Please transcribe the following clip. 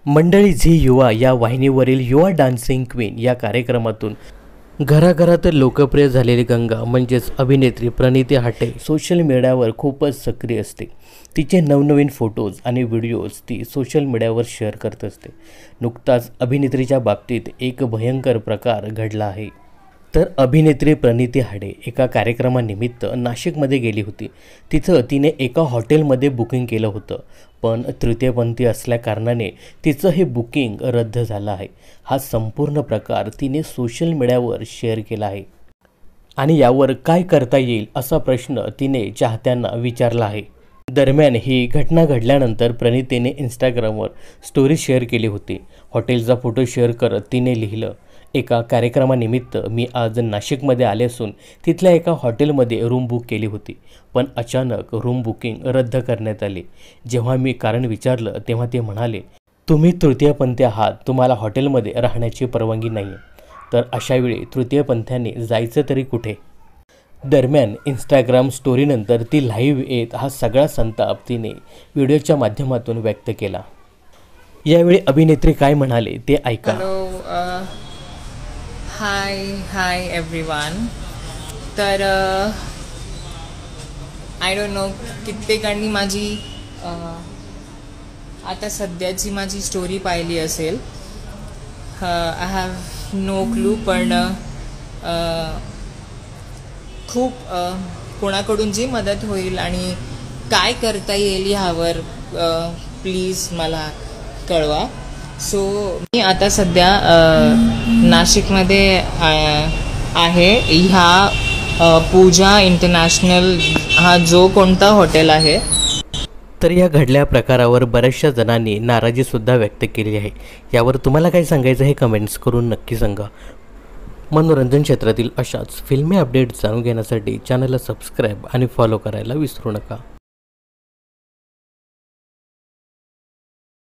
मंडळी झी युवा या वाहिनीवरील युवा डान्सिंग क्वीन या कार्यक्रमातून घराघरात लोकप्रिय झालेली गंगा म्हणजेच अभिनेत्री प्रणिती हाटे सोशल मीडियावर खूपच सक्रिय असते। तिचे नवनवीन फोटोज आणि व्हिडिओज ती सोशल मीडियावर शेअर करत असते। नुकताच अभिनेत्रीच्या बाबतीत एक भयंकर प्रकार घडला आहे। तर अभिनेत्री प्रणिती हाटे एका कार्यक्रमानिमित्त नाशिकमध्ये गेली होती। तिथं तिने एका हॉटेलमध्ये बुकिंग केलं होतं, पण तृतीयपंथी असल्या कारणाने तिचं हे बुकिंग रद्द झालं आहे। हा संपूर्ण प्रकार तिने सोशल मीडियावर शेअर केला आहे आणि यावर काय करता येईल असा प्रश्न तिने चाहत्यांना विचारला आहे। दरम्यान ही घटना घडल्यानंतर प्रणितीने इंस्टाग्रामवर स्टोरी शेअर केली होती। हॉटेलचा फोटो शेअर करत तिने लिहिलं, एका कार्यक्रमानिमित्त मी आज नाशिकमध्ये आले असून तिथल्या एका हॉटेलमध्ये रूम बुक केली होती, पण अचानक रूम बुकिंग रद्द करण्यात आली। जेव्हा मी कारण विचारलं तेव्हा ते म्हणाले, तुम्ही तृतीयपंथी आहात, तुम्हाला हॉटेलमध्ये राहण्याची परवानगी नाही आहे। तर अशावेळी तृतीयपंथ्यांनी जायचं तरी कुठे? दरम्यान इंस्टाग्राम स्टोरीनंतर ती लाईव्ह येत हा सगळा संताप तिने व्हिडिओच्या माध्यमातून व्यक्त केला। यावेळी अभिनेत्री काय म्हणाले ते ऐका। Hi everyone. तर आय डोंट नो कित्येकांनी माझी आता सध्याची माझी स्टोरी पाहिली असेल। आय हॅव नो क्लू, पण खूप कोणाकडून जी मदत होईल आणि काय करता येईल ह्यावर प्लीज मला कळवा। सो मी आता सध्या नाशिकमध्ये आहे। ह्या पूजा इंटरनॅशनल हा जो कोणता हॉटेल आहे। तर या घडल्या प्रकारावर बऱ्याचशा जणांनी नाराजीसुद्धा व्यक्त केली आहे। यावर तुम्हाला काय सांगायचं हे कमेंट्स करून नक्की सांगा। मनोरंजन क्षेत्रातील अशाच फिल्मी अपडेट्स जाणून घेण्यासाठी चॅनलला सबस्क्राईब आणि फॉलो करायला विसरू नका।